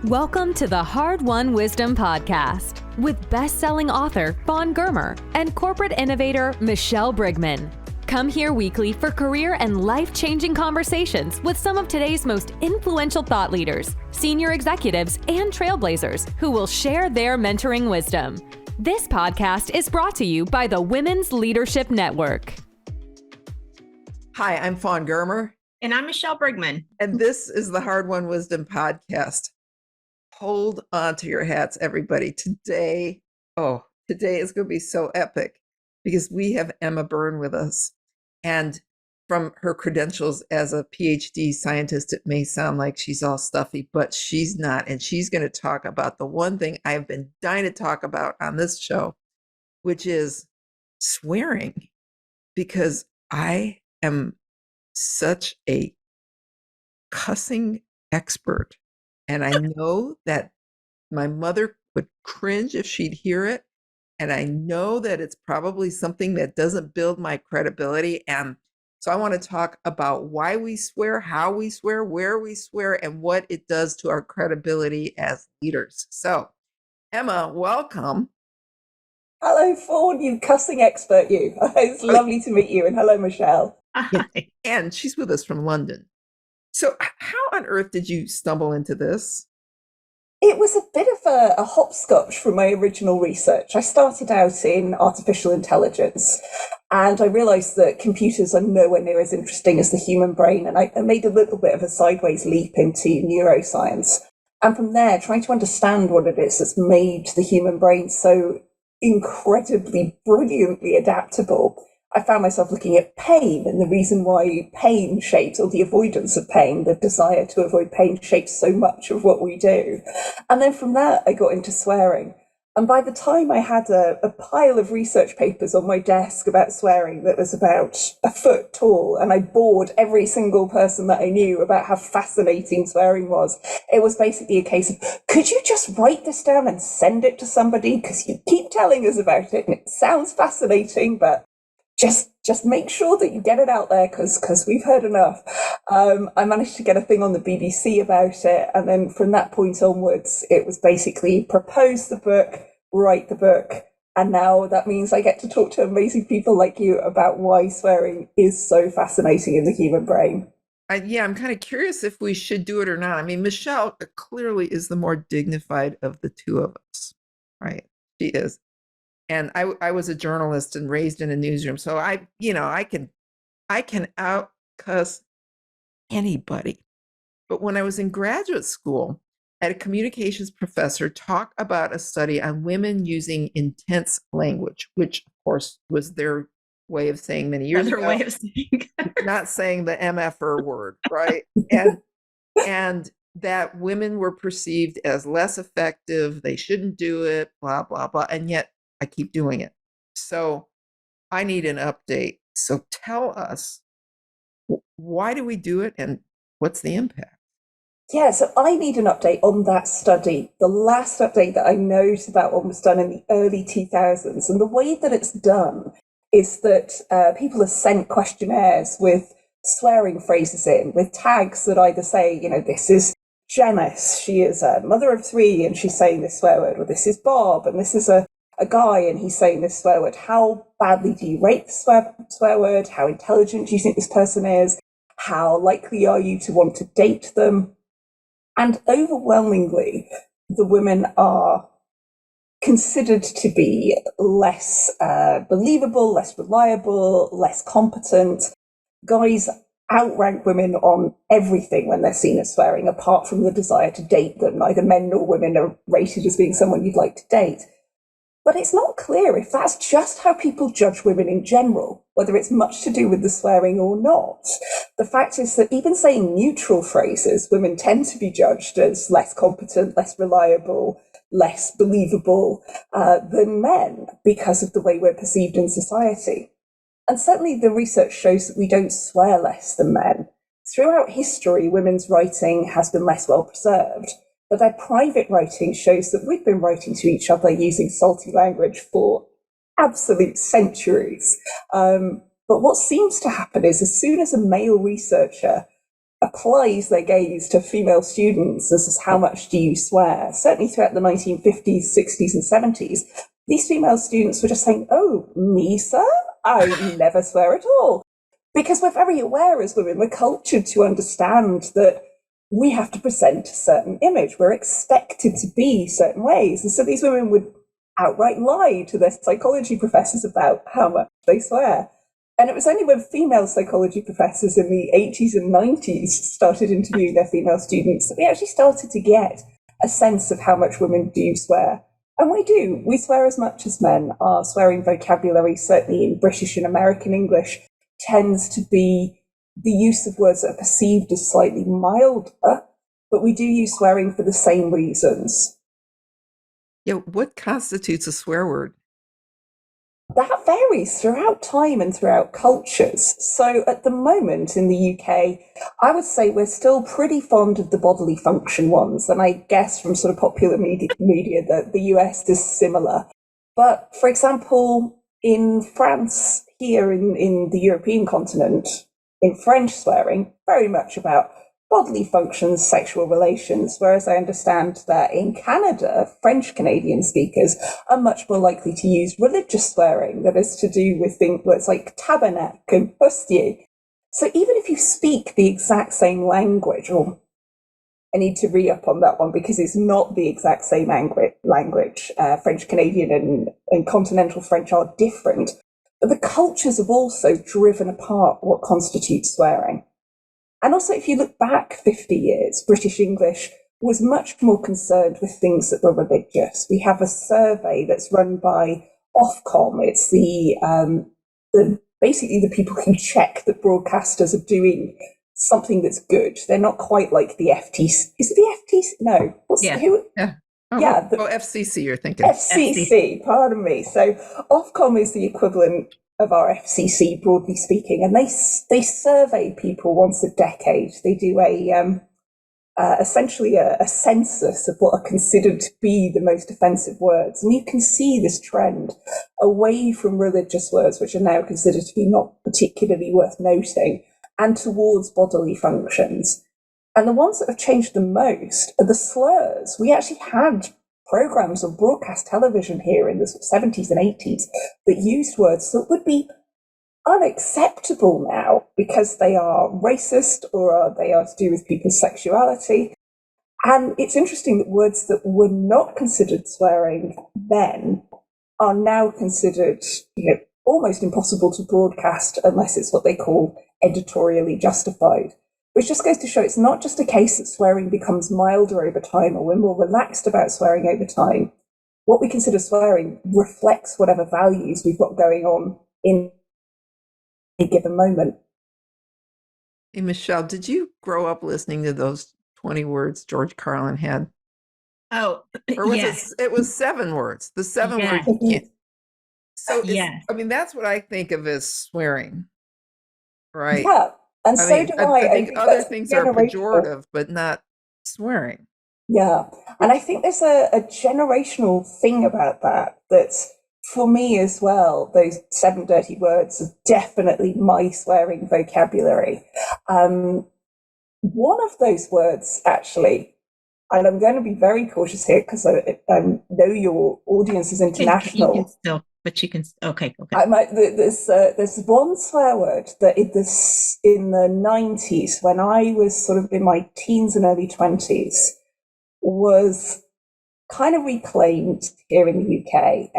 Welcome to the Hard-Won Wisdom Podcast with best-selling author Fawn Germer and corporate innovator Michelle Brigman. Come here weekly for career and life-changing conversations with some of today's most influential thought leaders, senior executives, and trailblazers who will share their mentoring wisdom. This podcast is brought to you by the Women's Leadership Network. Hi, I'm Fawn Germer. And I'm Michelle Brigman. And this is the Hard-Won Wisdom Podcast. Hold on to your hats, everybody. Today is going to be so epic because we have Emma Byrne with us. And from her credentials as a PhD scientist, it may sound like she's all stuffy, but she's not. And she's going to talk about the one thing I've been dying to talk about on this show, which is swearing, because I am such a cussing expert. And I know that my mother would cringe if she'd hear it. And I know that it's probably something that doesn't build my credibility. And so I want to talk about why we swear, how we swear, where we swear, and what it does to our credibility as leaders. So, Emma, welcome. Hello, Fawn, you cussing expert, you. It's lovely to meet you. And hello, Michelle. Yeah. And she's with us from London. So how on earth did you stumble into this? It was a bit of a hopscotch from my original research. I started out in artificial intelligence, and I realized that computers are nowhere near as interesting as the human brain. And I made a little bit of a sideways leap into neuroscience. And from there, trying to understand what it is that's made the human brain so incredibly, brilliantly adaptable, I found myself looking at pain and the reason why pain shapes, or the avoidance of pain, the desire to avoid pain shapes so much of what we do. And then from that, I got into swearing. And by the time I had a pile of research papers on my desk about swearing that was about a foot tall, and I bored every single person that I knew about how fascinating swearing was, it was basically a case of, could you just write this down and send it to somebody? Because you keep telling us about it and it sounds fascinating, but just make sure that you get it out there because we've heard enough. I managed to get a thing on the BBC about it. And then from that point onwards, it was basically propose the book, write the book. And now that means I get to talk to amazing people like you about why swearing is so fascinating in the human brain. I'm kind of curious if we should do it or not. I mean, Michelle clearly is the more dignified of the two of us, right? She is. And I was a journalist and raised in a newsroom. So I can out cuss anybody. But when I was in graduate school, I had a communications professor talk about a study on women using intense language, which of course was their way of saying many years ago. Way of saying. Not saying the MFR word, right? And that women were perceived as less effective. They shouldn't do it, blah, blah, blah. And yet I keep doing it. So I need an update. So tell us, why do we do it and what's the impact? Yeah, so I need an update on that study. The last update that I know about one was done in the early 2000s. And the way that it's done is that people are sent questionnaires with swearing phrases in, with tags that either say, this is Janice, she is a mother of three and she's saying this swear word, or this is Bob and this is a guy and he's saying this swear word. How badly do you rate the swear word? How intelligent do you think this person is? How likely are you to want to date them? And overwhelmingly, the women are considered to be less believable, less reliable, less competent. Guys outrank women on everything when they're seen as swearing, apart from the desire to date them. Neither men nor women are rated as being someone you'd like to date. But it's not clear if that's just how people judge women in general, whether it's much to do with the swearing or not. The fact is that even saying neutral phrases, women tend to be judged as less competent, less reliable, less believable than men because of the way we're perceived in society. And certainly the research shows that we don't swear less than men. Throughout history, women's writing has been less well preserved. But their private writing shows that we've been writing to each other using salty language for absolute centuries. But what seems to happen is as soon as a male researcher applies their gaze to female students as how much do you swear. Certainly throughout the 1950s, 60s and 70s, these female students were just saying, oh, me, sir? I never swear at all. Because we're very aware as women, we're cultured to understand that we have to present a certain image. We're expected to be certain ways. And so these women would outright lie to their psychology professors about how much they swear. And it was only when female psychology professors in the 80s and 90s started interviewing their female students that we actually started to get a sense of how much women do swear. And we do. We swear as much as men. Our swearing vocabulary, certainly in British and American English, tends to be the use of words that are perceived as slightly milder, but we do use swearing for the same reasons. Yeah, what constitutes a swear word? That varies throughout time and throughout cultures. So at the moment in the UK, I would say we're still pretty fond of the bodily function ones. And I guess from sort of popular media that the US is similar. But for example, in France, here in the European continent, in French swearing, very much about bodily functions, sexual relations, whereas I understand that in Canada, French Canadian speakers are much more likely to use religious swearing that is to do with words like tabernacle and postier. So even if you speak the exact same language, or I need to re-up on that one because it's not the exact same language. French Canadian and continental French are different, but the cultures have also driven apart what constitutes swearing. And also, if you look back 50 years, British English was much more concerned with things that were religious. We have a survey that's run by Ofcom. It's basically the people who check that broadcasters are doing something that's good. They're not quite like the FTC. Is it the FTC? No. Yeah. FCC, you're thinking. FCC, pardon me. So Ofcom is the equivalent of our FCC, broadly speaking, and they survey people once a decade. They do essentially a census of what are considered to be the most offensive words, and you can see this trend away from religious words, which are now considered to be not particularly worth noting, and towards bodily functions. And the ones that have changed the most are the slurs. We actually had programs on broadcast television here in the 70s and 80s that used words that would be unacceptable now because they are racist or they are to do with people's sexuality. And it's interesting that words that were not considered swearing then are now considered, almost impossible to broadcast unless it's what they call editorially justified. Which just goes to show it's not just a case that swearing becomes milder over time or we're more relaxed about swearing over time. What we consider swearing reflects whatever values we've got going on in a given moment. Hey, Michelle, did you grow up listening to those 20 words George Carlin had? Oh, or was yes. it was 7 words. The 7 Yes. words you can't. So Yes. I mean, that's what I think of as swearing, right? Yeah, and so do I. I think other things are pejorative, but not swearing. Yeah, and I think there's a generational thing about that that's, for me as well, those 7 dirty words are definitely my swearing vocabulary. One of those words, actually, and I'm going to be very cautious here because I know your audience is international. You can still, but you can. Okay. There's one swear word that in the 90s, when I was sort of in my teens and early 20s, was kind of reclaimed here in the UK,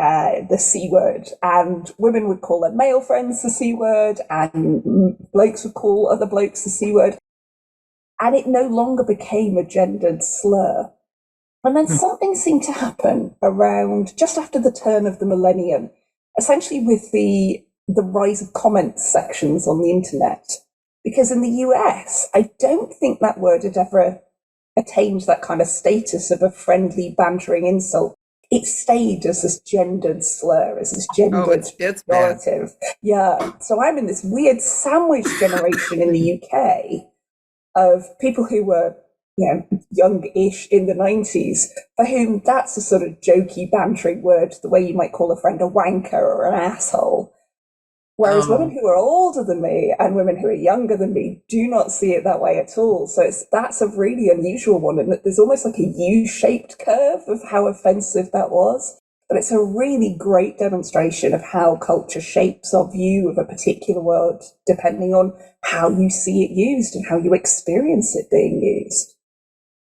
the C word, and women would call their male friends the C word, and blokes would call other blokes the C word, and it no longer became a gendered slur. And then something seemed to happen around just after the turn of the millennium, essentially with the rise of comment sections on the internet. Because in the US, I don't think that word had ever attained that kind of status of a friendly, bantering insult. It stayed as this gendered slur, as this gendered pejorative. Yeah. So I'm in this weird sandwich generation in the UK of people who were, young-ish in the 90s, for whom that's a sort of jokey, bantering word, the way you might call a friend a wanker or an asshole. Whereas women who are older than me and women who are younger than me do not see it that way at all. So that's a really unusual one. And there's almost like a U-shaped curve of how offensive that was. But it's a really great demonstration of how culture shapes our view of a particular word, depending on how you see it used and how you experience it being used.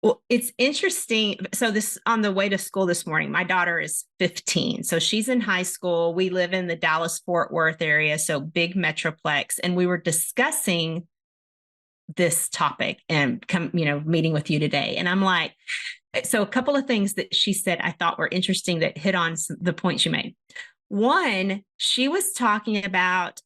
Well, it's interesting. So this, on the way to school this morning, my daughter is 15. So she's in high school. We live in the Dallas-Fort Worth area, so big metroplex. And we were discussing this topic and meeting with you today. And I'm like, so a couple of things that she said I thought were interesting that hit on the points you made. One, she was talking about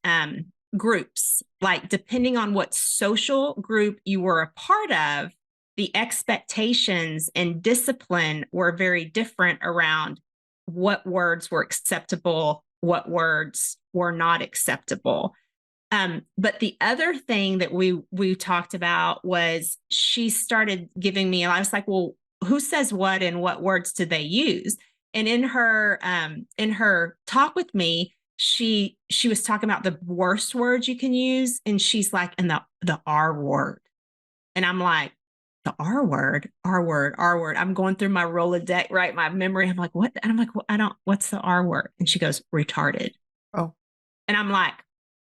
groups, like depending on what social group you were a part of, the expectations and discipline were very different around what words were acceptable, what words were not acceptable. But the other thing that we talked about was she started giving me, I was like, well, who says what and what words do they use? And in her talk with me, she was talking about the worst words you can use. And she's like, and the R word. And I'm like, the R word. I'm going through my Rolodex, right? My memory. I'm like, what? And I'm like, what's the R word? And she goes, retarded. Oh. And I'm like,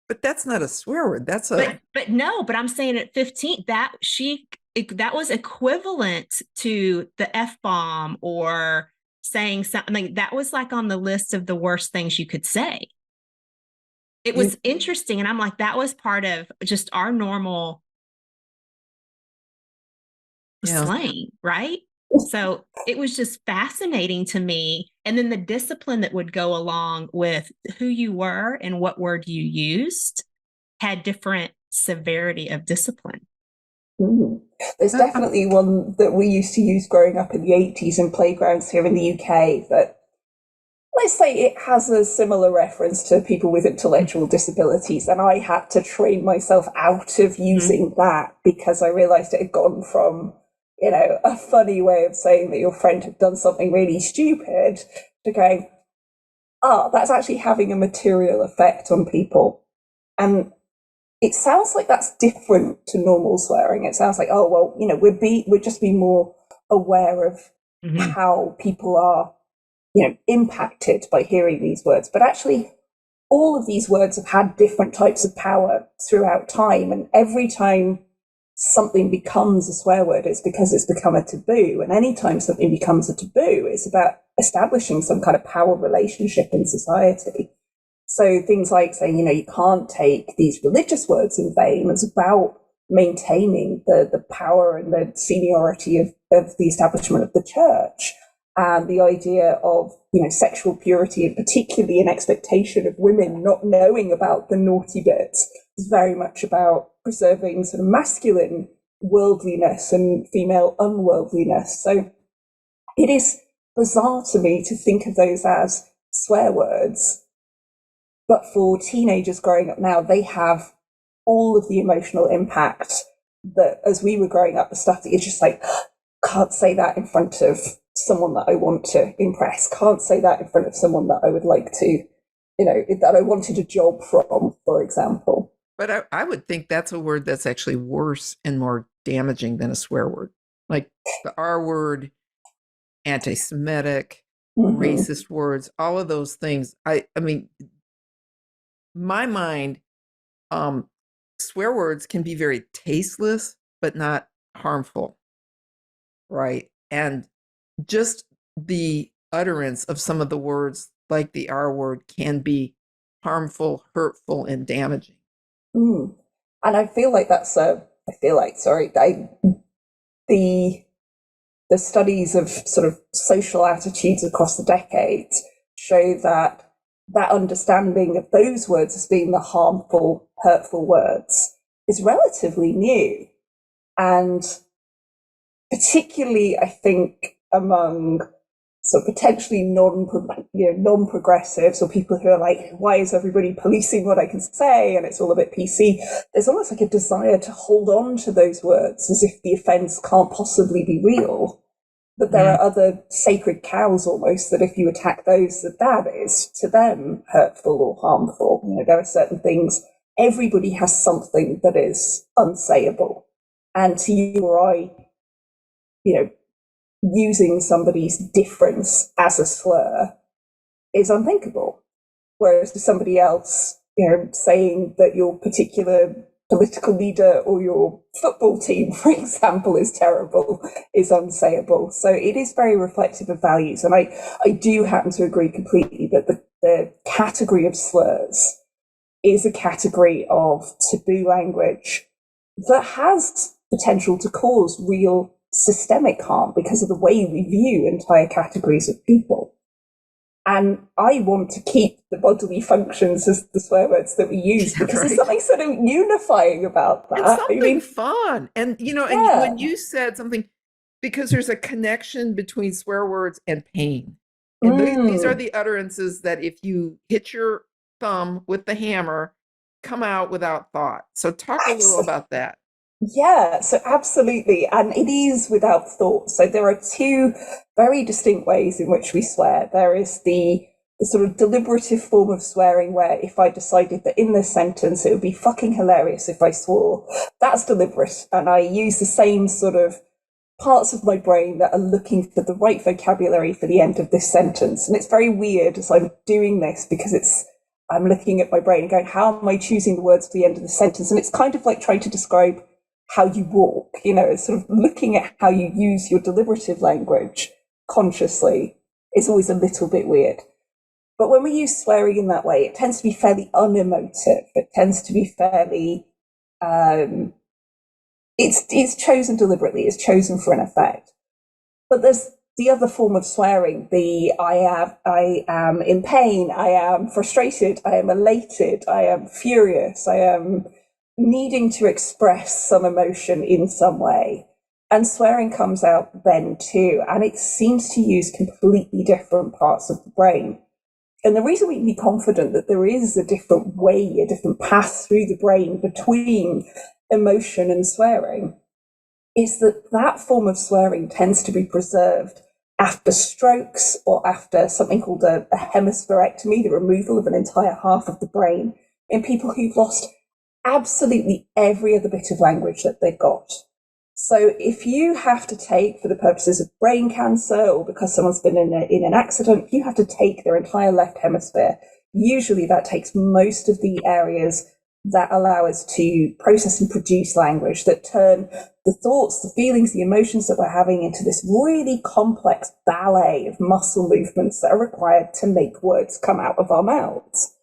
but that's not a swear word. That's but I'm saying at 15, that was equivalent to the F-bomb or saying something that was like on the list of the worst things you could say. It was interesting. And I'm like, that was part of just our normal slang, right? So it was just fascinating to me. And then the discipline that would go along with who you were and what word you used had different severity of discipline. There's definitely one that we used to use growing up in the 80s in playgrounds here in the UK that, let's say, it has a similar reference to people with intellectual disabilities. And I had to train myself out of using that because I realized it had gone from, a funny way of saying that your friend had done something really stupid to going, that's actually having a material effect on people. And it sounds like that's different to normal swearing. It sounds like, we're just being more aware of how people are, impacted by hearing these words. But actually, all of these words have had different types of power throughout time. And every time something becomes a swear word, it's because it's become a taboo. And anytime something becomes a taboo, it's about establishing some kind of power relationship in society. So things like saying, you can't take these religious words in vain. It's about maintaining the power and the seniority of the establishment of the church. And the idea of, sexual purity, and particularly an expectation of women not knowing about the naughty bits, is very much about preserving sort of masculine worldliness and female unworldliness. So it is bizarre to me to think of those as swear words. But for teenagers growing up now, they have all of the emotional impact that, as we were growing up, the stuff that you're just like, can't say that in front of someone that I want to impress, can't say that in front of someone that I would like to, that I wanted a job from, for example. But I would think that's a word that's actually worse and more damaging than a swear word. Like the R word, anti-Semitic, racist words, all of those things. I mean, my mind, swear words can be very tasteless, but not harmful, right? And just the utterance of some of the words, like the R word, can be harmful, hurtful, and damaging. And I feel like the studies of sort of social attitudes across the decades show that understanding of those words as being the harmful, hurtful words is relatively new. And particularly, I think, among sort of potentially non-progressives or people who are like, why is everybody policing what I can say? And it's all a bit PC. There's almost like a desire to hold on to those words as if the offense can't possibly be real. But there are other sacred cows almost that if you attack those, that is to them hurtful or harmful. You know, there are certain things, everybody has something that is unsayable. And to you or I, you know, using somebody's difference as a slur is unthinkable. Whereas to somebody else, you know, saying that your particular political leader or your football team, for example, is terrible, is unsayable. So it is very reflective of values. And I do happen to agree completely that the category of slurs is a category of taboo language that has potential to cause real systemic harm because of the way we view entire categories of people. And I want to keep the bodily functions as the swear words that we use because there's something sort of unifying about that. It's something fun. And, you know, and when you said something, because there's a connection between swear words and pain. And these are the utterances that if you hit your thumb with the hammer, come out without thought. So talk a little about that. Yeah, so absolutely. And it is without thought. So there are two very distinct ways in which we swear. There is the sort of deliberative form of swearing where if I decided that in this sentence it would be fucking hilarious if I swore, that's deliberate. And I use the same sort of parts of my brain that are looking for the right vocabulary for the end of this sentence. And it's very weird as I'm doing this because I'm looking at my brain and going, how am I choosing the words for the end of the sentence? And it's kind of like trying to describe how you walk, you know, it's sort of looking at how you use your deliberative language consciously is always a little bit weird. But when we use swearing in that way, it tends to be fairly unemotive. It tends to be fairly, it's chosen deliberately, it's chosen for an effect. But there's the other form of swearing, I am in pain, I am frustrated, I am elated, I am furious, I am needing to express some emotion in some way. And swearing comes out then too. And it seems to use completely different parts of the brain. And the reason we can be confident that there is a different way, a different path through the brain between emotion and swearing is that form of swearing tends to be preserved after strokes or after something called a hemispherectomy, the removal of an entire half of the brain, in people who've lost absolutely every other bit of language that they've got. So if you have to take, for the purposes of brain cancer or because someone's been in an accident, you have to take their entire left hemisphere. Usually that takes most of the areas that allow us to process and produce language, that turn the thoughts, the feelings, the emotions that we're having into this really complex ballet of muscle movements that are required to make words come out of our mouths.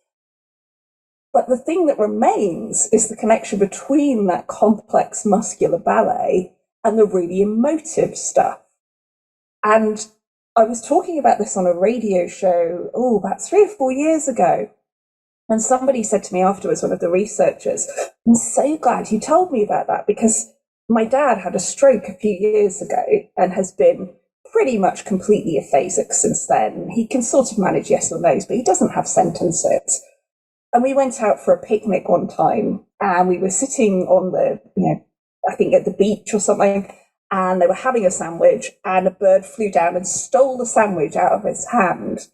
But the thing that remains is the connection between that complex muscular ballet and the really emotive stuff. And I was talking about this on a radio show, about 3 or 4 years ago. And somebody said to me afterwards, one of the researchers, I'm so glad you told me about that because my dad had a stroke a few years ago and has been pretty much completely aphasic since then. He can sort of manage yes or no's, but he doesn't have sentences. And we went out for a picnic one time and we were sitting on I think at the beach or something, and they were having a sandwich and a bird flew down and stole the sandwich out of his hand.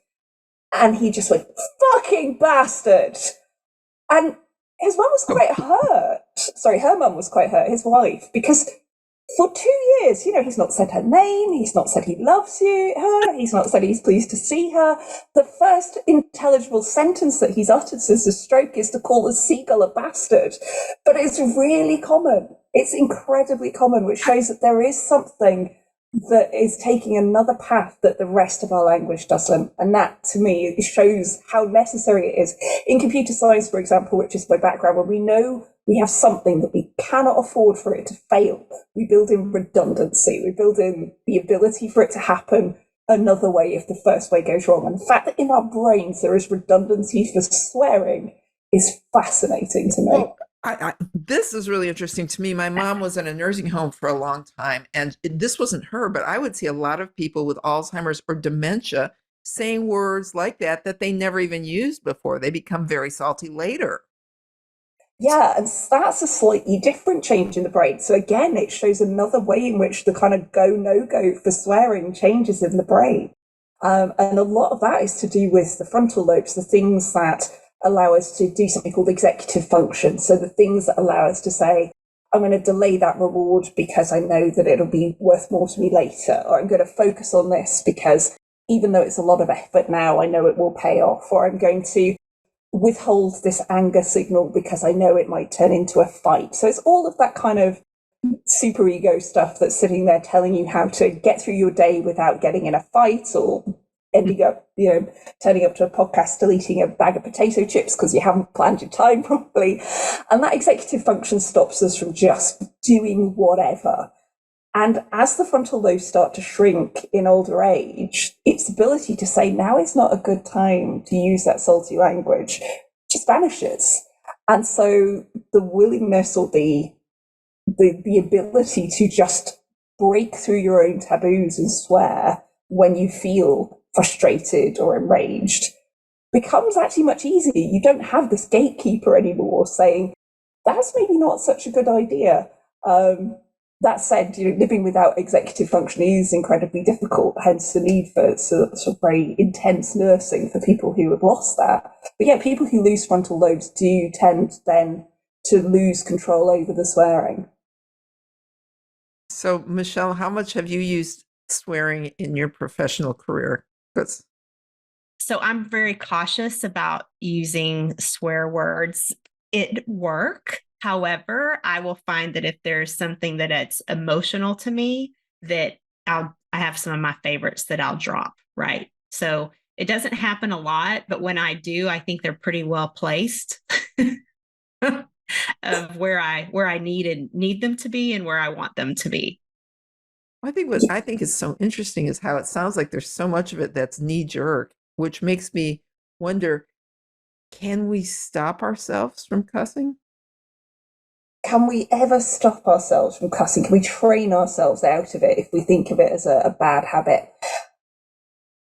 And he just went, fucking bastard. And his mum was quite hurt. Sorry, her mum was quite hurt, his wife, because for 2 years, he's not said her name, he's not said he loves her, he's not said he's pleased to see her. The first intelligible sentence that he's uttered since the stroke is to call a seagull a bastard. But it's really common. It's incredibly common, which shows that there is something that is taking another path that the rest of our language doesn't. And that, to me, shows how necessary it is. In computer science, for example, which is my background, when we know we have something that we cannot afford for it to fail, we build in redundancy. We build in the ability for it to happen another way if the first way goes wrong. And the fact that in our brains there is redundancy for swearing is fascinating to me. Well, this is really interesting to me. My mom was in a nursing home for a long time, and this wasn't her, but I would see a lot of people with Alzheimer's or dementia saying words like that they never even used before. They become very salty later. Yeah, and that's a slightly different change in the brain. So again, it shows another way in which the kind of go, no go for swearing changes in the brain. And a lot of that is to do with the frontal lobes, the things that allow us to do something called executive function. So the things that allow us to say, I'm going to delay that reward because I know that it'll be worth more to me later, or I'm going to focus on this because even though it's a lot of effort now, I know it will pay off, or I'm going to withhold this anger signal because I know it might turn into a fight. So it's all of that kind of super ego stuff that's sitting there telling you how to get through your day without getting in a fight or ending up, turning up to a podcast still eating a bag of potato chips because you haven't planned your time properly. And that executive function stops us from just doing whatever. And as the frontal lobes start to shrink in older age, its ability to say now is not a good time to use that salty language just vanishes. And so the willingness or the ability to just break through your own taboos and swear when you feel frustrated or enraged becomes actually much easier. You don't have this gatekeeper anymore saying, that's maybe not such a good idea. That said, living without executive function is incredibly difficult, hence the need for sort of very intense nursing for people who have lost that. But yeah, people who lose frontal lobes do tend then to lose control over the swearing. So, Michelle, how much have you used swearing in your professional career? So I'm very cautious about using swear words at work. However, I will find that if there's something that it's emotional to me, that I have some of my favorites that I'll drop, right? So it doesn't happen a lot, but when I do, I think they're pretty well placed of where I need them to be and where I want them to be. I think what I think is so interesting is how it sounds like there's so much of it that's knee-jerk, which makes me wonder, can we stop ourselves from cussing? Can we ever stop ourselves from cussing? Can we train ourselves out of it if we think of it as a bad habit?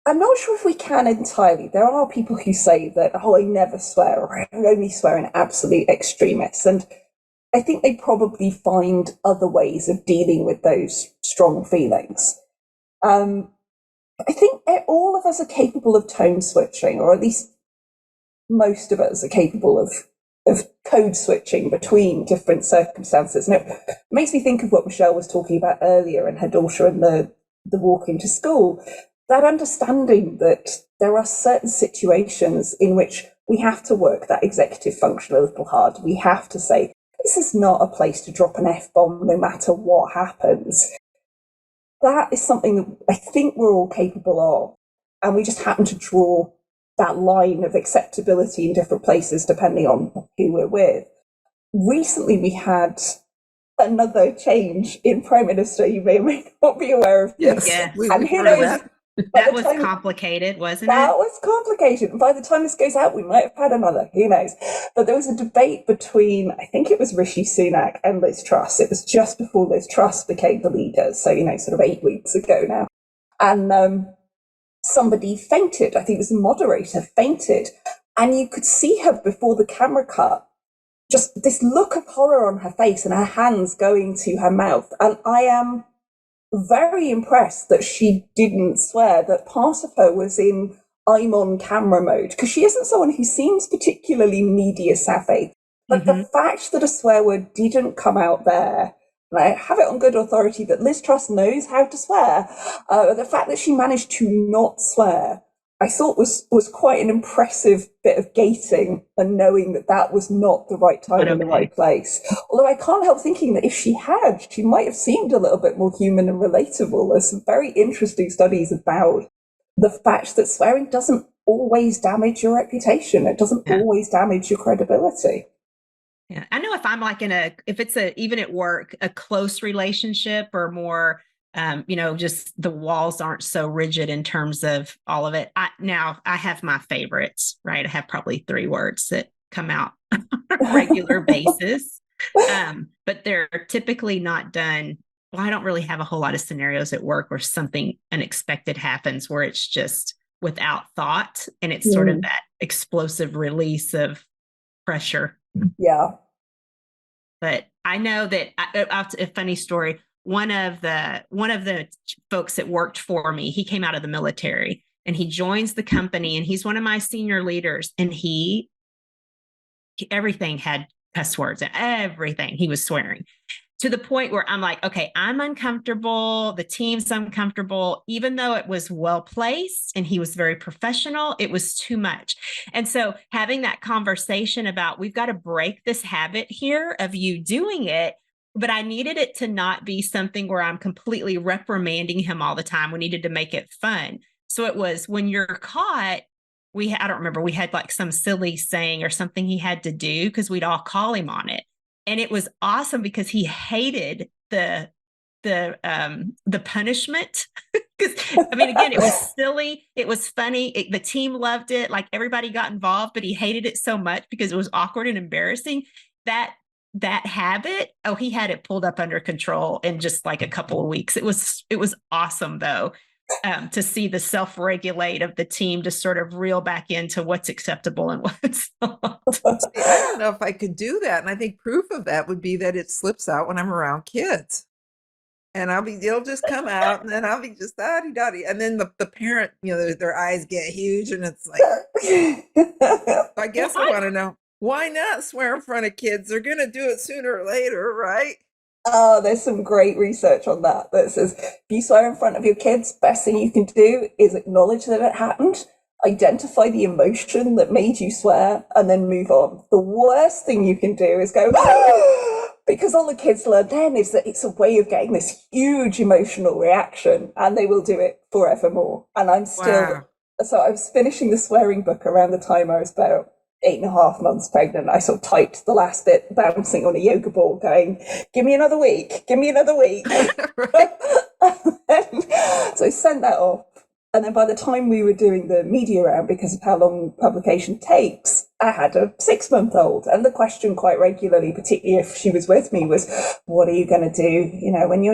I'm not sure if we can entirely. There are people who say that, I never swear, or I only swear in absolute extremists. And I think they probably find other ways of dealing with those strong feelings. I think all of us are capable of tone switching, or at least most of us are capable of code switching between different circumstances. And it makes me think of what Michelle was talking about earlier and her daughter and the walk into school. That understanding that there are certain situations in which we have to work that executive function a little hard. We have to say, this is not a place to drop an F-bomb no matter what happens. That is something that I think we're all capable of. And we just happen to draw that line of acceptability in different places depending on who we're with. Recently, we had another change in Prime Minister. You may or may not be aware of this. Yes. And who knows? That was complicated, wasn't it? That was complicated. And by the time this goes out, we might have had another. Who knows? But there was a debate between, I think it was Rishi Sunak and Liz Truss. It was just before Liz Truss became the leader. So, sort of 8 weeks ago now. And somebody fainted. I think it was a moderator fainted. And you could see her before the camera cut, just this look of horror on her face and her hands going to her mouth. And I am very impressed that she didn't swear, that part of her was in I'm on camera mode, because she isn't someone who seems particularly media savvy. But the fact that a swear word didn't come out there, and I have it on good authority that Liz Truss knows how to swear, the fact that she managed to not swear, I thought was quite an impressive bit of gating and knowing that was not the right time in the right place. Although I can't help thinking that if she had, she might have seemed a little bit more human and relatable. There's some very interesting studies about the fact that swearing doesn't always damage your reputation. It doesn't always damage your credibility. Yeah, I know if I'm like if it's even at work, a close relationship or more, just the walls aren't so rigid in terms of all of it. Now I have my favorites, right? I have probably 3 words that come out on a regular basis, but they're typically not done. Well, I don't really have a whole lot of scenarios at work where something unexpected happens where it's just without thought and it's sort of that explosive release of pressure. Yeah. But I know that a funny story. One of the folks that worked for me, he came out of the military and he joins the company and he's one of my senior leaders, and everything had cuss words and everything. He was swearing to the point where I'm like, okay, I'm uncomfortable. The team's uncomfortable, even though it was well placed and he was very professional, it was too much. And so having that conversation about, we've got to break this habit here of you doing it. But I needed it to not be something where I'm completely reprimanding him all the time. We needed to make it fun. So it was, when you're caught, I don't remember, we had like some silly saying or something he had to do because we'd all call him on it. And it was awesome because he hated the punishment. I mean, again, it was silly. It was funny. The team loved it. Like, everybody got involved, but he hated it so much because it was awkward and embarrassing. That habit, he had it pulled up under control in just like a couple of weeks. It was awesome though. To see the self-regulate of the team to sort of reel back into what's acceptable and what's not. I don't know if I could do that. And I think proof of that would be that it slips out when I'm around kids. And they'll just come out and then I'll be just da-di-da-di. And then the parent, their eyes get huge and it's like, I guess I want to know, why not swear in front of kids? They're going to do it sooner or later, right? Oh, there's some great research on that says if you swear in front of your kids, best thing you can do is acknowledge that it happened, identify the emotion that made you swear, and then move on. The worst thing you can do is go, because all the kids learn then is that it's a way of getting this huge emotional reaction, and they will do it forevermore. And I'm still, So I was finishing the swearing book around the time I was about 8.5 months pregnant. I sort of typed the last bit, bouncing on a yoga ball, going, give me another week. So I sent that off. And then by the time we were doing the media round, because of how long publication takes, I had a 6-month-old. And the question quite regularly, particularly if she was with me, was, what are you going to do,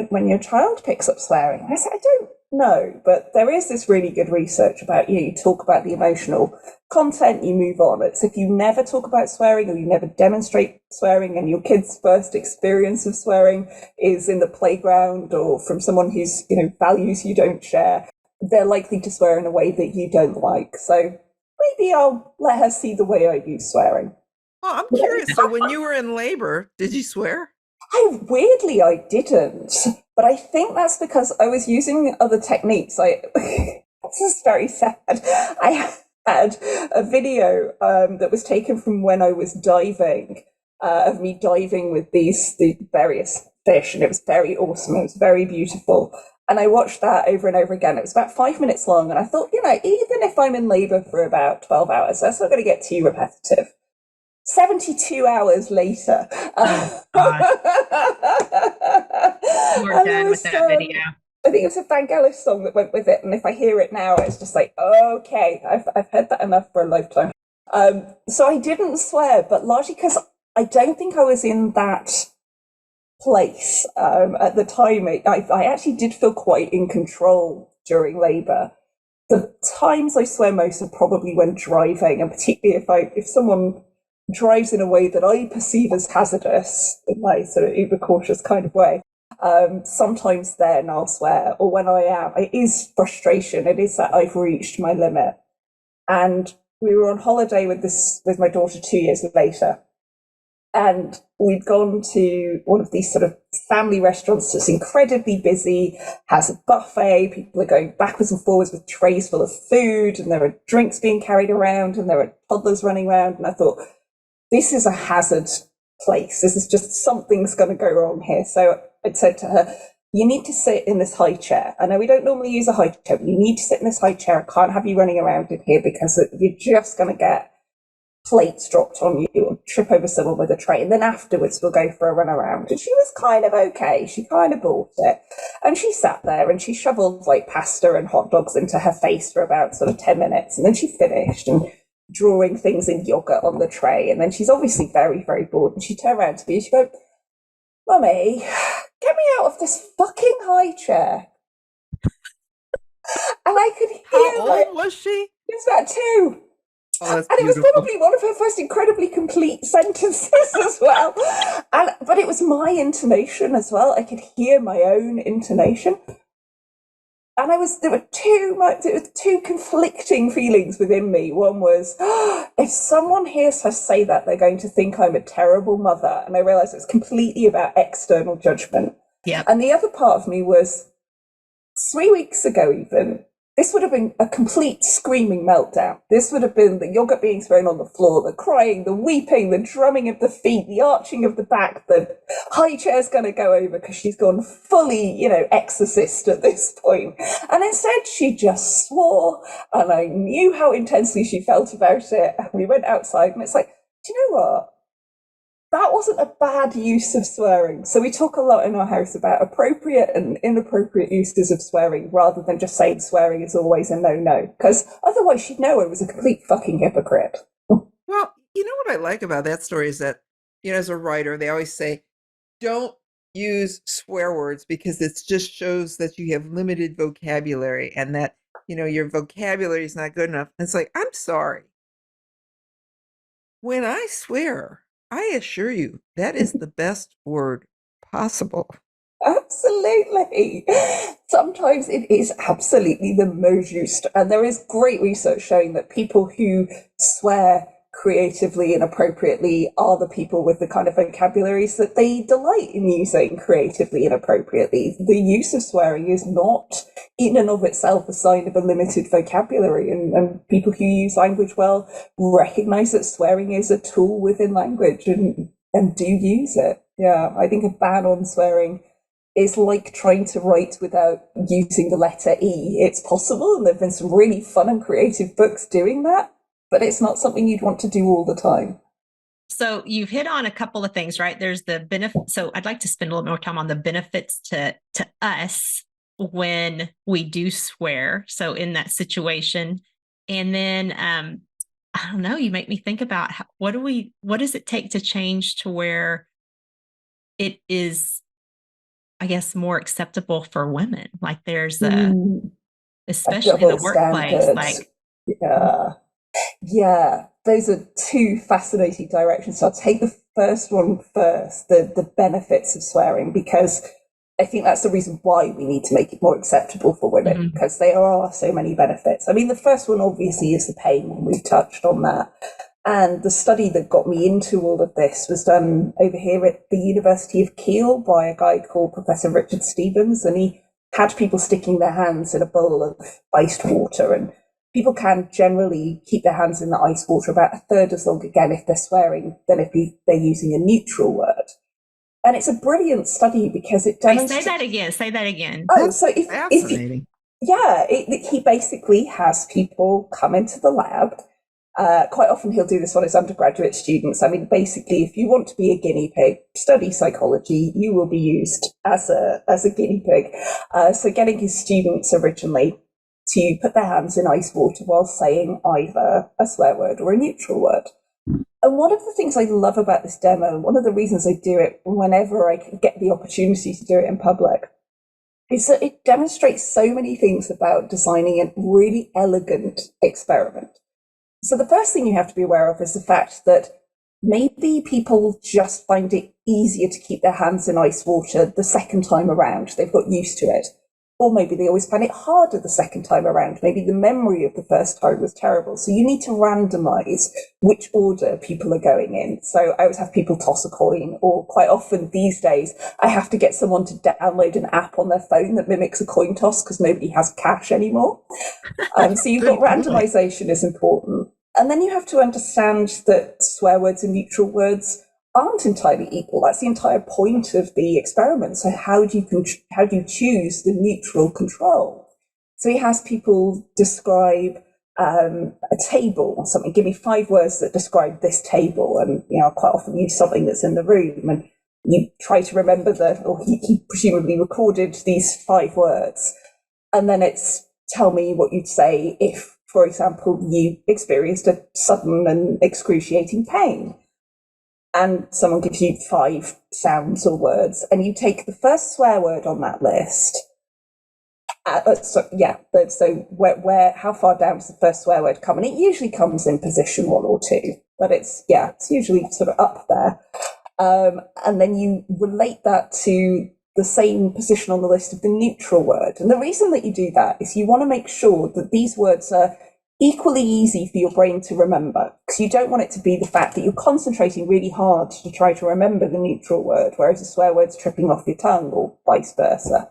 when your child picks up swearing? I said, I don't know. But there is this really good research about you talk about the emotional content, you move on. It's if you never talk about swearing or you never demonstrate swearing and your kid's first experience of swearing is in the playground or from someone whose values you don't share, they're likely to swear in a way that you don't like. So maybe I'll let her see the way I use swearing. Well, I'm curious. So when you were in labor, did you swear? Weirdly, I didn't. But I think that's because I was using other techniques. This is very sad. I had a video that was taken from when I was diving, of me diving with the various fish, and it was very awesome. It was very beautiful. And I watched that over and over again. It was about 5 minutes long. And I thought, even if I'm in labor for about 12 hours, that's not going to get too repetitive. 72 hours later. We're done with that video. I think it was a Vangelis song that went with it. And if I hear it now, it's just like, okay, I've heard that enough for a lifetime. So I didn't swear, but largely because I don't think I was in that place at the time. I actually did feel quite in control during labor. The times I swear most are probably when driving, and particularly if someone drives in a way that I perceive as hazardous, in my sort of uber cautious kind of way. Sometimes then I'll swear, or when it is frustration. It is that I've reached my limit. And we were on holiday with my daughter 2 years later. And we'd gone to one of these sort of family restaurants that's incredibly busy, has a buffet, people are going backwards and forwards with trays full of food, and there are drinks being carried around, and there are toddlers running around. And I thought, this is a hazard place. This is just, something's going to go wrong here. So I'd said to her, you need to sit in this high chair. I know we don't normally use a high chair, but you need to sit in this high chair. I can't have you running around in here because you're just going to get plates dropped on you or trip over someone with a tray. And then afterwards we'll go for a run around. And she was kind of okay. She kind of bought it. And she sat there and she shoveled like pasta and hot dogs into her face for about sort of 10 minutes. And then she finished and drawing things in yogurt on the tray. And then she's obviously very, very bored. And she turned around to me and she goes, Mummy, get me out of this fucking high chair. And I could hear. How old was she? She was about 2. Oh, that's And it was beautiful. probably one of her first incredibly complete sentences as well. But it was my intonation as well. I could hear my own intonation. And there were two conflicting feelings within me. One was, if someone hears her say that, they're going to think I'm a terrible mother. And I realized it's completely about external judgment. Yep. And the other part of me was, 3 weeks ago even, this would have been a complete screaming meltdown. This would have been the yogurt being thrown on the floor, the crying, the weeping, the drumming of the feet, the arching of the back, the high chair's going to go over because she's gone fully, exorcist at this point. And instead she just swore, and I knew how intensely she felt about it. And we went outside and it's like, do you know what? That wasn't a bad use of swearing. So we talk a lot in our house about appropriate and inappropriate uses of swearing, rather than just saying swearing is always a no-no. Because otherwise she'd know I was a complete fucking hypocrite. Well, you know what I like about that story is that, as a writer, they always say, don't use swear words because it just shows that you have limited vocabulary and that, your vocabulary is not good enough. And it's like, I'm sorry. When I swear, I assure you, that is the best word possible. Absolutely. Sometimes it is absolutely the most used. And there is great research showing that people who swear creatively and appropriately are the people with the kind of vocabularies that they delight in using creatively and appropriately. The use of swearing is not in and of itself a sign of a limited vocabulary, and people who use language well recognize that swearing is a tool within language and do use it. Yeah, I think a ban on swearing is like trying to write without using the letter E. It's possible, and there have been some really fun and creative books doing that, but it's not something you'd want to do all the time. So you've hit on a couple of things, right? There's the benefit. So I'd like to spend a little more time on the benefits to us when we do swear. So in that situation, and then I don't know, you make me think about what does it take to change to where it is, I guess, more acceptable for women? Like there's especially in the workplace, like yeah, those are two fascinating directions. So I'll take the first one first, the benefits of swearing, because I think that's the reason why we need to make it more acceptable for women, because there are so many benefits. I mean, the first one obviously is the pain, and we've touched on that. And the study that got me into all of this was done over here at the University of Kiel by a guy called Professor Richard Stevens, and he had people sticking their hands in a bowl of iced water, and people can generally keep their hands in the ice water about a third as long, again, if they're swearing, than if they're using a neutral word. And it's a brilliant study because it demonstrates... Say that again. Oh, so fascinating. He basically has people come into the lab. Quite often he'll do this on his undergraduate students. I mean, basically, if you want to be a guinea pig, study psychology, you will be used as a guinea pig. So getting his students originally to put their hands in ice water while saying either a swear word or a neutral word. And one of the things I love about this demo, and one of the reasons I do it whenever I get the opportunity to do it in public, is that it demonstrates so many things about designing a really elegant experiment. So the first thing you have to be aware of is the fact that maybe people just find it easier to keep their hands in ice water the second time around. They've got used to it. Or maybe they always find it harder the second time around. Maybe the memory of the first time was terrible. So you need to randomize which order people are going in. So I always have people toss a coin, or quite often these days, I have to get someone to download an app on their phone that mimics a coin toss because nobody has cash anymore. So you've got randomization is important. And then you have to understand that swear words and neutral words aren't entirely equal. That's the entire point of the experiment. So how do you choose the neutral control? So he has people describe a table or something. Give me 5 words that describe this table, and I'll quite often use something that's in the room, and you try to remember he presumably recorded these 5 words, and then it's tell me what you'd say if, for example, you experienced a sudden and excruciating pain. And someone gives you 5 sounds or words, and you take the first swear word on that list So where how far down does the first swear word come? And it usually comes in position 1 or 2, but it's usually sort of up there. And then you relate that to the same position on the list of the neutral word. And the reason that you do that is you want to make sure that these words are equally easy for your brain to remember, because you don't want it to be the fact that you're concentrating really hard to try to remember the neutral word, whereas a swear word's tripping off your tongue, or vice versa.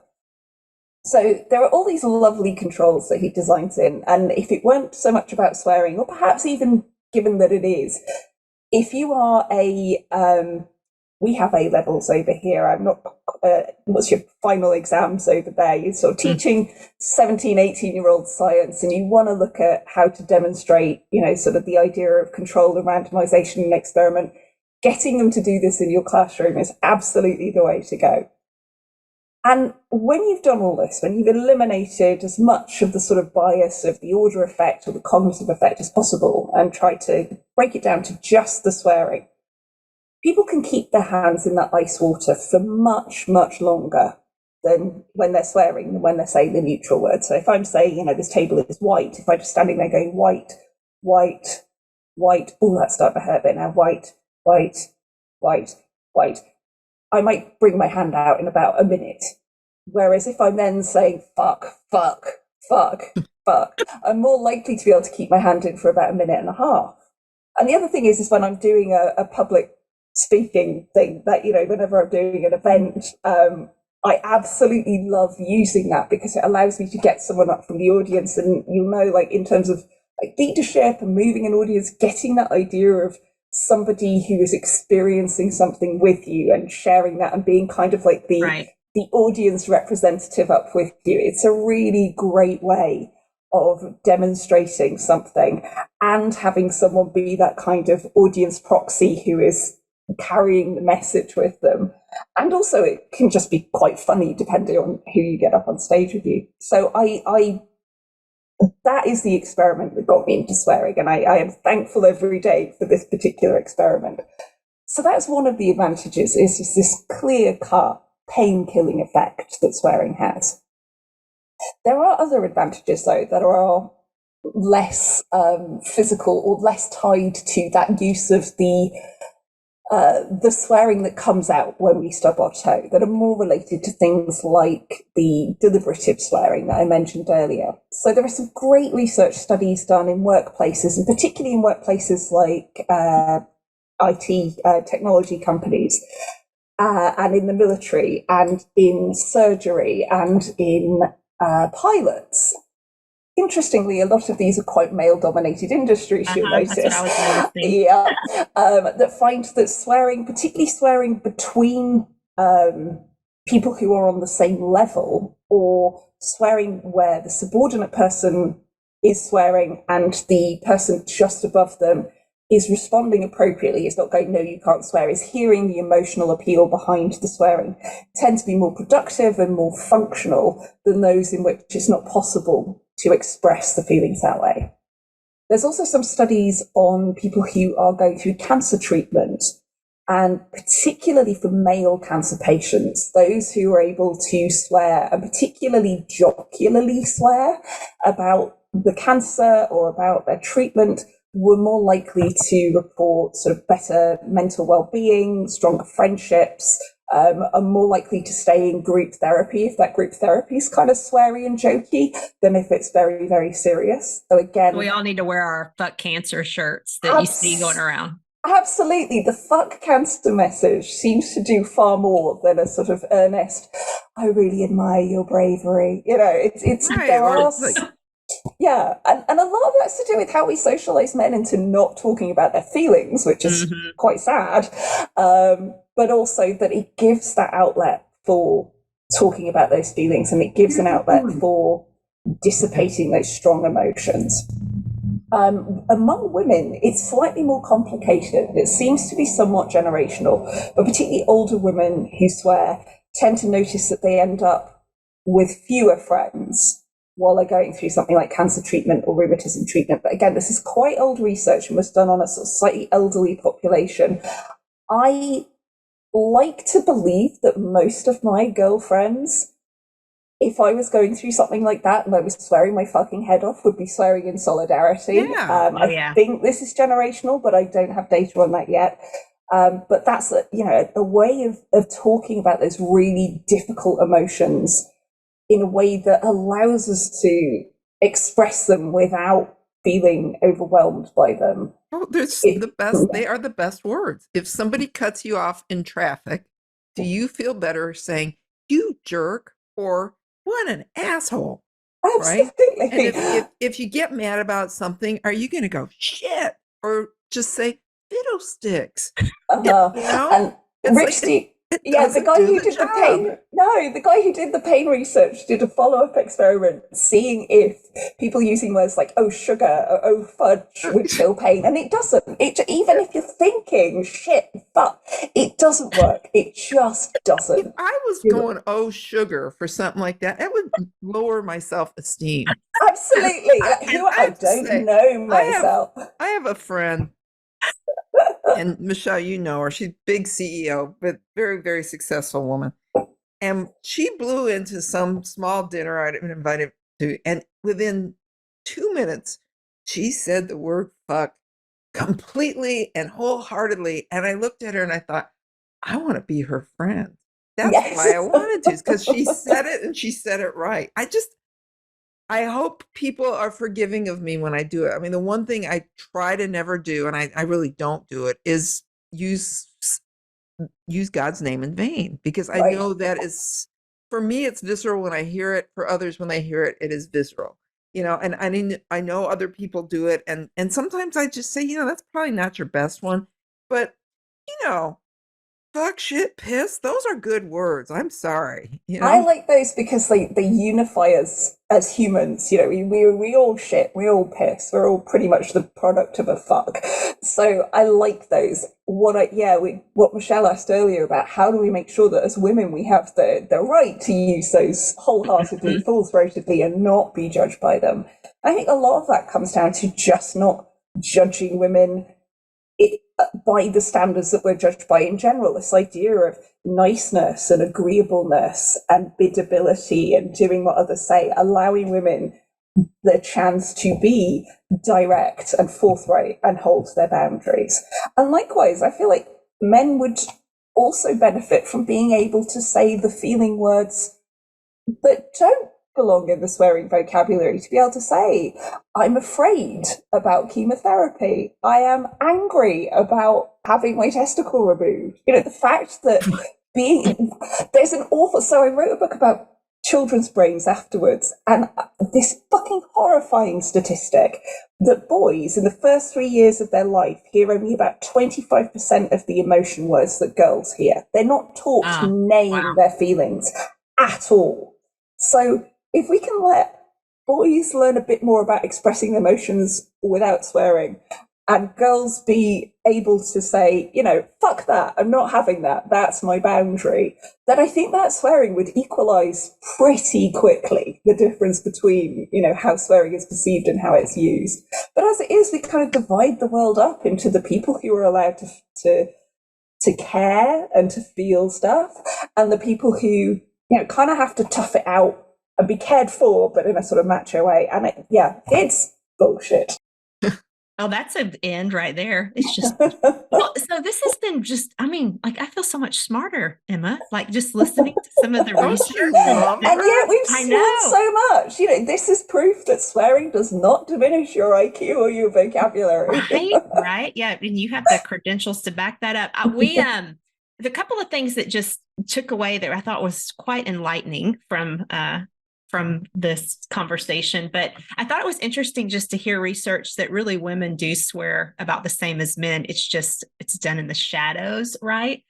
So there are all these lovely controls that he designs in, and if it weren't so much about swearing, or perhaps even given that it is, if you are we have A levels over here. I'm not, what's your final exams over there? You're sort of teaching 17, 18-year-old science, and you want to look at how to demonstrate, sort of the idea of control and randomization and experiment. Getting them to do this in your classroom is absolutely the way to go. And when you've done all this, when you've eliminated as much of the sort of bias of the order effect or the cognitive effect as possible, and tried to break it down to just the swearing, people can keep their hands in that ice water for much, much longer than when they're swearing, than when they're saying the neutral word. So if I'm saying, this table is white, if I'm just standing there going white, white, white, oh, that's starting to hurt a bit now, white, white, white, white, I might bring my hand out in about a minute. Whereas if I'm then saying fuck, fuck, fuck, fuck, I'm more likely to be able to keep my hand in for about a minute and a half. And the other thing is when I'm doing a public speaking thing, that whenever I'm doing an event, I absolutely love using that, because it allows me to get someone up from the audience, and in terms of leadership and moving an audience, getting that idea of somebody who is experiencing something with you and sharing that and being kind of like the audience representative up with you. It's a really great way of demonstrating something and having someone be that kind of audience proxy who is carrying the message with them. And also it can just be quite funny depending on who you get up on stage with you. So that is the experiment that got me into swearing, and I am thankful every day for this particular experiment. So that's one of the advantages, is just this clear-cut pain-killing effect that swearing has. There are other advantages, though, that are less physical or less tied to that use of the swearing that comes out when we stub our toe, that are more related to things like the deliberative swearing that I mentioned earlier. So there are some great research studies done in workplaces, and particularly in workplaces like IT technology companies, and in the military, and in surgery, and in pilots. Interestingly, a lot of these are quite male-dominated industries, you'll notice. That's what I was noticing. Yeah, that find that swearing, particularly swearing between people who are on the same level, or swearing where the subordinate person is swearing and the person just above them is responding appropriately, is not going, no, you can't swear, is hearing the emotional appeal behind the swearing, tend to be more productive and more functional than those in which it's not possible to express the feelings that way. There's also some studies on people who are going through cancer treatment, and particularly for male cancer patients, those who are able to swear, and particularly jocularly swear about the cancer or about their treatment, were more likely to report sort of better mental well-being, stronger friendships, are more likely to stay in group therapy if that group therapy is kind of sweary and jokey than if it's very, very serious. So again, we all need to wear our fuck cancer shirts that you see going around. Absolutely. The fuck cancer message seems to do far more than a sort of earnest, I really admire your bravery. It's Right, there are like, yeah, and a lot of that's to do with how we socialize men into not talking about their feelings, which is quite sad, but also that it gives that outlet for talking about those feelings, and it gives an outlet for dissipating those strong emotions. Among women, it's slightly more complicated. It seems to be somewhat generational, but particularly older women who swear tend to notice that they end up with fewer friends while they're going through something like cancer treatment or rheumatism treatment. But again, this is quite old research and was done on a sort of slightly elderly population. I like to believe that most of my girlfriends if I was going through something like that and I was swearing my fucking head off, would be swearing in solidarity. Yeah. I think this is generational, but I don't have data on that yet. But that's a way of talking about those really difficult emotions in a way that allows us to express them without feeling overwhelmed by them. Oh, the best. They are the best words. If somebody cuts you off in traffic, do you feel better saying "you jerk" or "what an asshole"? Right? Absolutely. And if you get mad about something, are you going to go shit or just say fiddlesticks? And It's Rich like Steve, it the guy who did job. the guy who did the pain research did a follow-up experiment seeing if people using words like "oh sugar" or "oh fudge" would feel pain, and it doesn't. Even if you're thinking "shit, fuck," it doesn't work. It just doesn't. If I was going "oh sugar" for something like that, it would lower my self-esteem. Absolutely. I don't know myself. I have a friend, and Michelle, you know her. She's big CEO, but very, very successful woman. And she blew into some small dinner I'd been invited to, and within 2 minutes, she said the word "fuck" completely and wholeheartedly. And I looked at her and I thought, I want to be her friend. That's why I wanted to, because she said it and she said it right. I hope people are forgiving of me when I do it. I mean, the one thing I try to never do, and I really don't do it, is use God's name in vain, because I know that is, for me, it's visceral when I hear it. For others, when they hear it, it is visceral. And I know other people do it, and sometimes I just say, that's probably not your best one, but fuck, shit, piss, those are good words. I'm sorry. I like those because they unify us as humans. We all shit, we all piss, we're all pretty much the product of a fuck. So I like those. What Michelle asked earlier about how do we make sure that as women we have the right to use those wholeheartedly, full-throatedly, and not be judged by them. I think a lot of that comes down to just not judging women by the standards that we're judged by in general. This idea of niceness and agreeableness and biddability and doing what others say, allowing women the chance to be direct and forthright and hold their boundaries. And likewise, I feel like men would also benefit from being able to say the feeling words that don't belong in the swearing vocabulary, to be able to say, I'm afraid about chemotherapy. I am angry about having my testicle removed. The fact that there's an awful, so I wrote a book about children's brains afterwards, and this fucking horrifying statistic that boys in the first 3 years of their life hear only about 25% of the emotion words that girls hear. They're not taught to name their feelings at all. So if we can let boys learn a bit more about expressing emotions without swearing, and girls be able to say, fuck that, I'm not having that, that's my boundary, then I think that swearing would equalize pretty quickly the difference between, how swearing is perceived and how it's used. But as it is, we kind of divide the world up into the people who are allowed to care and to feel stuff, and the people who, kind of have to tough it out and be cared for, but in a sort of macho way. And it's bullshit. Oh, that's an end right there. It's just, so this has been I feel so much smarter, Emma, just listening to some of the research. And yet we've sworn so much. This is proof that swearing does not diminish your IQ or your vocabulary. Right. Yeah. And you have the credentials to back that up. The couple of things that just took away that I thought was quite enlightening from this conversation, but I thought it was interesting just to hear research that really women do swear about the same as men. It's done in the shadows, right?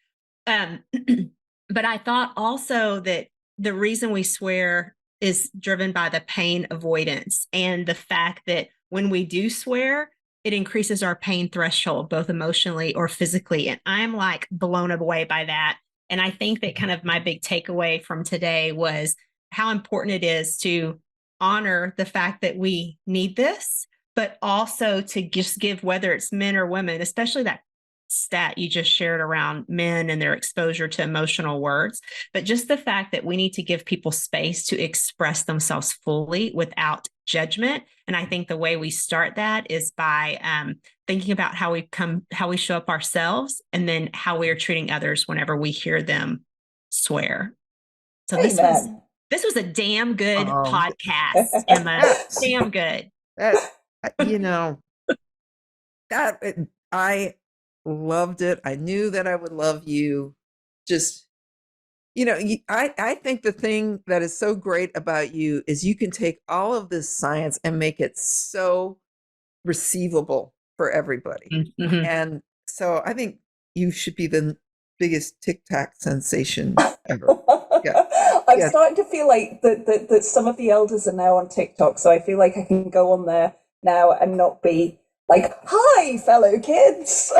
But I thought also that the reason we swear is driven by the pain avoidance and the fact that when we do swear, it increases our pain threshold, both emotionally or physically. And I'm blown away by that. And I think that kind of my big takeaway from today was how important it is to honor the fact that we need this, but also to just give, whether it's men or women, especially that stat you just shared around men and their exposure to emotional words, but just the fact that we need to give people space to express themselves fully without judgment. And I think the way we start that is by thinking about how we show up ourselves, and then how we are treating others whenever we hear them swear. So this was a damn good podcast, Emma. Damn good. I loved it. I knew that I would love you. Just, I think the thing that is so great about you is you can take all of this science and make it so receivable for everybody. Mm-hmm. And so I think you should be the biggest TikTok sensation ever. Yeah. I'm starting to feel like that some of the elders are now on TikTok, so I feel like I can go on there now and not be like, "Hi, fellow kids." So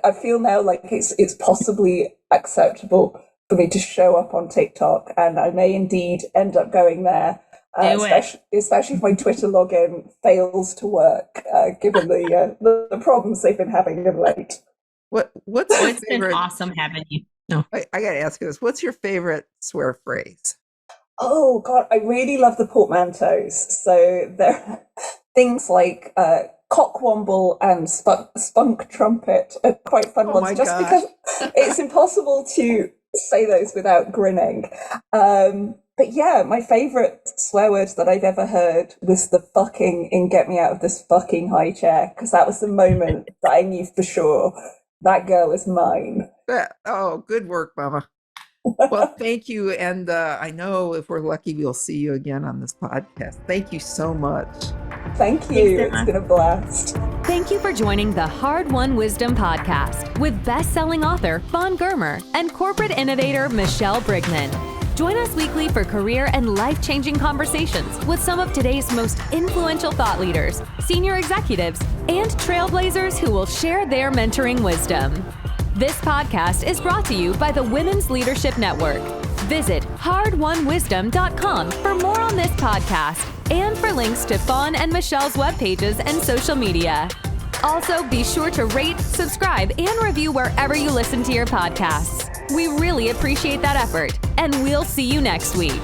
I feel now like it's possibly acceptable for me to show up on TikTok, and I may indeed end up going there. Especially if my Twitter login fails to work, given the problems they've been having of late. What's your It's favorite? been awesome having you. No, I got to ask you this. What's your favorite swear phrase? Oh God, I really love the portmanteaus. So there are things like cockwomble and spunk trumpet are quite fun ones, just because it's impossible to say those without grinning. But yeah, my favorite swear word that I've ever heard was the fucking in Get Me Out of This Fucking High Chair, because that was the moment that I knew for sure that girl is mine. Oh, good work, Mama. Well, thank you. And I know if we're lucky, we'll see you again on this podcast. Thank you so much. Thank you. It's been a blast. Thank you for joining the Hard Won Wisdom podcast with best-selling author Fawn Germer and corporate innovator Michelle Brigman. Join us weekly for career and life-changing conversations with some of today's most influential thought leaders, senior executives, and trailblazers who will share their mentoring wisdom. This podcast is brought to you by the Women's Leadership Network. Visit hardwonwisdom.com for more on this podcast and for links to Fawn and Michelle's web pages and social media. Also, be sure to rate, subscribe, and review wherever you listen to your podcasts. We really appreciate that effort, and we'll see you next week.